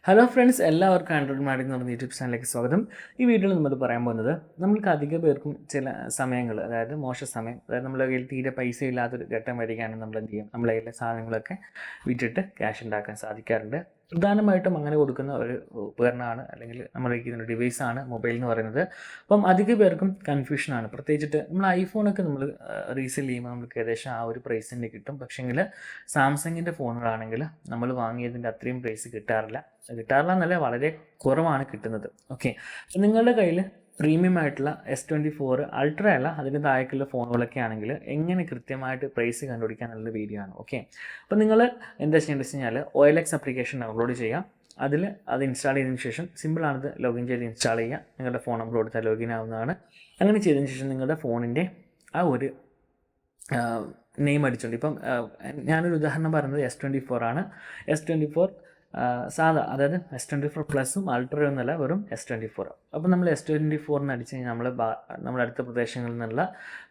Hello friends, എല്ലാവർക്കും Android മാഡിൽ എന്ന് പറഞ്ഞ യൂട്യൂബ് ചാനലിലേക്ക് സ്വാഗതം. ഈ വീഡിയോയിൽ നമ്മൾ പറയാൻ പോകുന്നത് നമ്മൾക്ക് അധിക പേർക്കും ചില സമയങ്ങൾ, അതായത് മോശ സമയം, അതായത് നമ്മുടെ കയ്യിൽ തീരെ പൈസ ഇല്ലാത്തൊരു ഘട്ടം വരികയാണെങ്കിൽ നമ്മൾ എന്ത് ചെയ്യും? നമ്മളെ കയ്യിലെ സാധനങ്ങളൊക്കെ വിറ്റിട്ട് ക്യാഷ് ഉണ്ടാക്കാൻ സാധിക്കാറുണ്ട്. പ്രധാനമായിട്ടും അങ്ങനെ കൊടുക്കുന്ന ഒരു ഉപകരണമാണ് അല്ലെങ്കിൽ നമ്മുടെ ഇരിക്കുന്ന ഡിവൈസാണ് മൊബൈൽ എന്ന് പറയുന്നത്. അപ്പം അധിക പേർക്കും കൺഫ്യൂഷനാണ്. പ്രത്യേകിച്ചിട്ട് നമ്മൾ ഐഫോണൊക്കെ നമ്മൾ റീസെയിൽ ചെയ്യുമ്പോൾ നമുക്ക് ഏകദേശം ആ ഒരു പ്രൈസിൻ്റെ കിട്ടും. പക്ഷേങ്കിൽ സാംസങ്ങിൻ്റെ ഫോണുകളാണെങ്കിൽ നമ്മൾ വാങ്ങിയതിൻ്റെ അത്രയും പ്രൈസ് കിട്ടാറില്ല എന്നല്ല, വളരെ കുറവാണ് കിട്ടുന്നത്. ഓക്കെ, നിങ്ങളുടെ കയ്യിൽ പ്രീമിയം ആയിട്ടുള്ള S24 അൾട്ര അല്ല, അതിന് താഴേക്കുള്ള ഫോണുകളൊക്കെ ആണെങ്കിൽ എങ്ങനെ കൃത്യമായിട്ട് പ്രൈസ് കണ്ടുപിടിക്കാനുള്ള വീഡിയോ ആണ്. ഓക്കെ, അപ്പോൾ നിങ്ങൾ എന്താ ചെയ്യേണ്ടത് വെച്ച് കഴിഞ്ഞാൽ OLX ആപ്ലിക്കേഷൻ ഡൗൺലോഡ് ചെയ്യാം. അത് ഇൻസ്റ്റാൾ ചെയ്തതിന് ശേഷം സിമ്പിളാണത് ലോഗിൻ ചെയ്ത് ഇൻസ്റ്റാൾ ചെയ്യുക. നിങ്ങളുടെ ഫോൺ നമ്പർ കൊടുത്താൽ ലോഗിൻ ആവുന്നതാണ്. അങ്ങനെ ചെയ്തതിന് ശേഷം നിങ്ങളുടെ ഫോണിൻ്റെ ആ ഒരു നെയിം അടിച്ചുകൊണ്ട്, ഇപ്പം ഞാനൊരു ഉദാഹരണം പറയുന്നത് S24 ആണ്. S24 സാധാ, അതായത് S24 പ്ലസും അൾട്രയും എന്നല്ല, വെറും S24. അപ്പോൾ നമ്മൾ S24 അടിച്ച് കഴിഞ്ഞാൽ നമ്മുടെ അടുത്ത പ്രദേശങ്ങളിൽ നിന്നുള്ള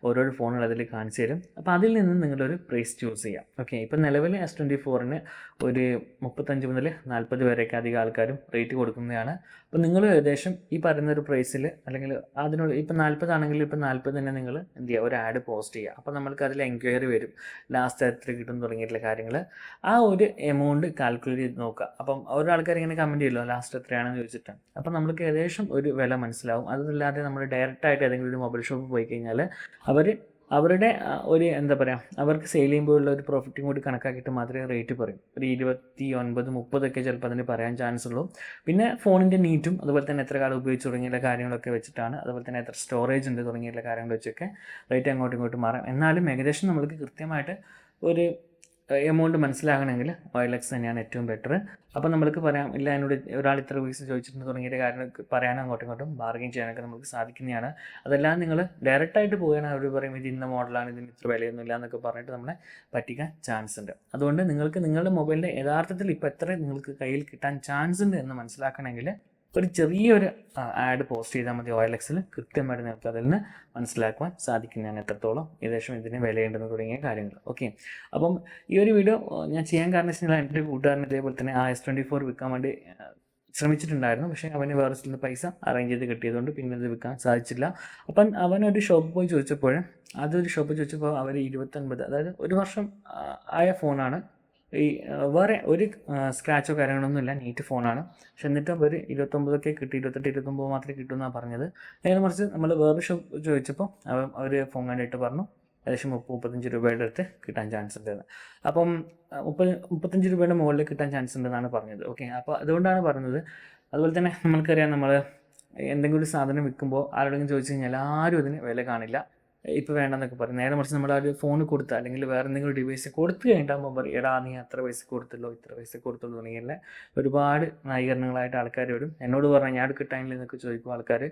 ഓരോരോ ഫോണുകൾ അതിൽ കാണിച്ചു തരും. അപ്പോൾ അതിൽ നിന്ന് നിങ്ങളൊരു പ്രൈസ് ചൂസ് ചെയ്യാം. ഓക്കെ, ഇപ്പം നിലവിൽ S24 ഒരു 35 മുതൽ 40 വരെയൊക്കെ അധികം ആൾക്കാരും റേറ്റ് കൊടുക്കുന്നതാണ്. അപ്പോൾ നിങ്ങൾ ഏകദേശം ഈ പറയുന്നൊരു പ്രൈസിൽ, അല്ലെങ്കിൽ അതിനോട് ഇപ്പം 40 ആണെങ്കിൽ ഇപ്പം 40 തന്നെ നിങ്ങൾ എന്ത് ചെയ്യുക, ഒരു ആഡ് പോസ്റ്റ് ചെയ്യുക. അപ്പോൾ നമ്മൾക്ക് അതിൽ എൻക്വയറി വരും, ലാസ്റ്റ് എത്ര കിട്ടും തുടങ്ങിയിട്ടുള്ള കാര്യങ്ങൾ. ആ ഒരു എമൗണ്ട് കാൽക്കുലേറ്റ് ചെയ്ത് നോക്കുക. അപ്പം ഓരോ ആൾക്കാർ ഇങ്ങനെ കമൻറ്റ് ചെയ്യുമല്ലോ, ലാസ്റ്റ് എത്രയാണെന്ന് ചോദിച്ചിട്ട്. അപ്പം നമ്മൾക്ക് ഏകദേശം ഒരു വില മനസ്സിലാവും. അതല്ലാതെ നമ്മൾ ഡയറക്റ്റായിട്ട് ഏതെങ്കിലും ഒരു മൊബൈൽ ഷോപ്പിൽ പോയി കഴിഞ്ഞാൽ അവരുടെ ഒരു എന്താ പറയുക, അവർക്ക് സെയിൽ ചെയ്യുമ്പോഴുള്ള ഒരു പ്രോഫിറ്റും കൂടി കണക്കാക്കിയിട്ട് മാത്രമേ റേറ്റ് പറയും. ഒരു 29, 30 ചിലപ്പോൾ അതിന് പറയാൻ ചാൻസ് ഉള്ളൂ. പിന്നെ ഫോണിൻ്റെ നീറ്റും, അതുപോലെ തന്നെ എത്ര കാലം ഉപയോഗിച്ച് തുടങ്ങിയുള്ള കാര്യങ്ങളൊക്കെ വെച്ചിട്ടാണ്, അതുപോലെ തന്നെ എത്ര സ്റ്റോറേജ് ഉണ്ട് തുടങ്ങിയുള്ള കാര്യങ്ങൾ വെച്ചൊക്കെ റേറ്റ് അങ്ങോട്ടും ഇങ്ങോട്ടും മാറാം. എന്നാലും ഏകദേശം നമ്മൾക്ക് കൃത്യമായിട്ട് ഒരു എമൗണ്ട് മനസ്സിലാകണമെങ്കിൽ OLX തന്നെയാണ് ഏറ്റവും ബെറ്റർ. അപ്പോൾ നമ്മൾക്ക് പറയാം, ഇല്ല എന്നോട് ഒരാൾ ഇത്ര പൈസ ചോദിച്ചിട്ടുണ്ട് തുടങ്ങിയ കാര്യം പറയാനും അങ്ങോട്ടും ഇങ്ങോട്ടും ബാർഗെയിൻ ചെയ്യാനൊക്കെ നമുക്ക് സാധിക്കുന്നതാണ്. അതെല്ലാം നിങ്ങൾ ഡയറക്റ്റായിട്ട് പോവുകയാണെങ്കിൽ അവർ പറയും ഇത് ഇന്ന മോഡലാണ്, ഇതിന് ഇത്ര വിലയൊന്നും ഇല്ല എന്നൊക്കെ പറഞ്ഞിട്ട് നമ്മളെ പറ്റിക്കാൻ ചാൻസ് ഉണ്ട്. അതുകൊണ്ട് നിങ്ങൾക്ക് നിങ്ങളുടെ മൊബൈലിൻ്റെ യഥാർത്ഥത്തിൽ ഇപ്പോൾ എത്ര നിങ്ങൾക്ക് കയ്യിൽ കിട്ടാൻ ചാൻസ് ഉണ്ട് എന്ന് മനസ്സിലാക്കണമെങ്കിൽ ഒരു ചെറിയൊരു ആഡ് പോസ്റ്റ് ചെയ്താൽ മതി. OLXൽ കൃത്യമായിട്ട് നിങ്ങൾക്ക് അതിൽ നിന്ന് മനസ്സിലാക്കുവാൻ സാധിക്കുന്നതാണ് എത്രത്തോളം ഏകദേശം ഇതിന് വിലയുണ്ടെന്ന് തുടങ്ങിയ കാര്യങ്ങൾ. ഓക്കെ, അപ്പം ഈ ഒരു വീഡിയോ ഞാൻ ചെയ്യാൻ കാരണം വെച്ചാൽ എൻ്റെ ഒരു കൂട്ടുകാരൻ ഇതേപോലെ തന്നെ ആ S24 വിൽക്കാൻ വേണ്ടി ശ്രമിച്ചിട്ടുണ്ടായിരുന്നു. പക്ഷേ അവന് വേറെ സ്ഥലത്ത് പൈസ അറേഞ്ച് ചെയ്ത് കിട്ടിയതുകൊണ്ട് പിന്നെ അത് വിൽക്കാൻ സാധിച്ചില്ല. അപ്പം അവനൊരു ഷോപ്പിൽ പോയി ചോദിച്ചപ്പോൾ അവർ 29, അതായത് ഒരു വർഷം ആയ ഫോണാണ്. ഈ വേറെ ഒരു സ്ക്രാച്ചോ കാര്യങ്ങളൊന്നുമില്ല, നീറ്റ് ഫോണാണ്. പക്ഷെ എന്നിട്ടും ഒരു 29 കിട്ടി, 28, 29 മാത്രമേ കിട്ടുമെന്നാണ് പറഞ്ഞത്. നേരെ മറിച്ച് നമ്മൾ വേറെ ഷോപ്പ് ചോദിച്ചപ്പോൾ അവർ ഫോൺ കണ്ടിട്ട് പറഞ്ഞു ഏകദേശം 30-35 രൂപയുടെ അടുത്ത് കിട്ടാൻ ചാൻസ് ഉണ്ടെന്ന്. അപ്പം 35 രൂപയുടെ മുകളിൽ കിട്ടാൻ ചാൻസ് ഉണ്ടെന്നാണ് പറഞ്ഞത്. ഓക്കെ, അപ്പോൾ അതുകൊണ്ടാണ് പറഞ്ഞത്. അതുപോലെ തന്നെ നമ്മൾക്കറിയാം, നമ്മൾ എന്തെങ്കിലും ഒരു സാധനം വിൽക്കുമ്പോൾ ആരോടെങ്കിലും ചോദിച്ചു കഴിഞ്ഞാൽ ആരും അതിന് വില കാണില്ല, ഇപ്പോൾ വേണ്ടെന്നൊക്കെ പറയും. നേരെ മറിച്ച് നമ്മൾ ആ ഒരു ഫോൺ കൊടുത്താൽ അല്ലെങ്കിൽ വേറെ എന്തെങ്കിലും ഡിവൈസ് കൊടുത്തു കഴിഞ്ഞിട്ടാകുമ്പോൾ പറയും, എടാ നീ അത്ര പൈസ കൊടുത്തല്ലോ, ഇത്ര പൈസ കൊടുത്തുള്ളൂ തുടങ്ങിയല്ല ഒരുപാട് ന്യായീകരണങ്ങളായിട്ട് ആൾക്കാർ വരും. എന്നോട് പറഞ്ഞാൽ ഞാൻ കിട്ടാനില്ല എന്നൊക്കെ ചോദിക്കും ആൾക്കാർ.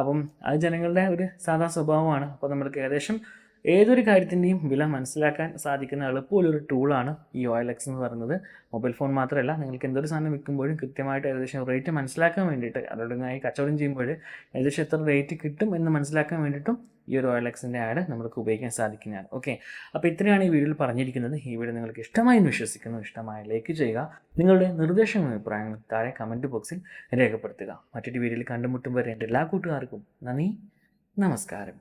അപ്പം അത് ജനങ്ങളുടെ ഒരു സാധാ സ്വഭാവമാണ്. അപ്പോൾ നമ്മൾക്ക് ഏകദേശം ഏതൊരു കാര്യത്തിൻ്റെയും വില മനസ്സിലാക്കാൻ സാധിക്കുന്ന എളുപ്പമുള്ളൊരു ടൂളാണ് ഈ OLX എന്ന് പറയുന്നത്. മൊബൈൽ ഫോൺ മാത്രമല്ല, നിങ്ങൾക്ക് എന്തൊരു സാധനം വിൽക്കുമ്പോഴും കൃത്യമായിട്ട് ഏകദേശം റേറ്റ് മനസ്സിലാക്കാൻ വേണ്ടിയിട്ട്, അതോടൊന്നായി കച്ചവടം ചെയ്യുമ്പോൾ ഏകദേശം എത്ര റേറ്റ് കിട്ടും എന്ന് മനസ്സിലാക്കാൻ വേണ്ടിയിട്ടും ഈ ഒരു OLXൻ്റെ ആഡ് നമുക്ക് ഉപയോഗിക്കാൻ സാധിക്കുന്നതാണ്. ഓക്കെ, അപ്പോൾ ഇത്രയാണ് ഈ വീഡിയോയിൽ പറഞ്ഞിരിക്കുന്നത്. ഈ വീഡിയോ നിങ്ങൾക്ക് ഇഷ്ടമായി എന്ന് വിശ്വസിക്കുന്നു. ഇഷ്ടമായ ലൈക്ക് ചെയ്യുക. നിങ്ങളുടെ നിർദ്ദേശങ്ങളും അഭിപ്രായങ്ങളും താഴെ കമൻറ്റ് ബോക്സിൽ രേഖപ്പെടുത്തുക. മറ്റൊരു വീഡിയോയിൽ കണ്ടുമുട്ടുമ്പോൾ എൻ്റെ എല്ലാ കൂട്ടുകാർക്കും നന്ദി, നമസ്കാരം.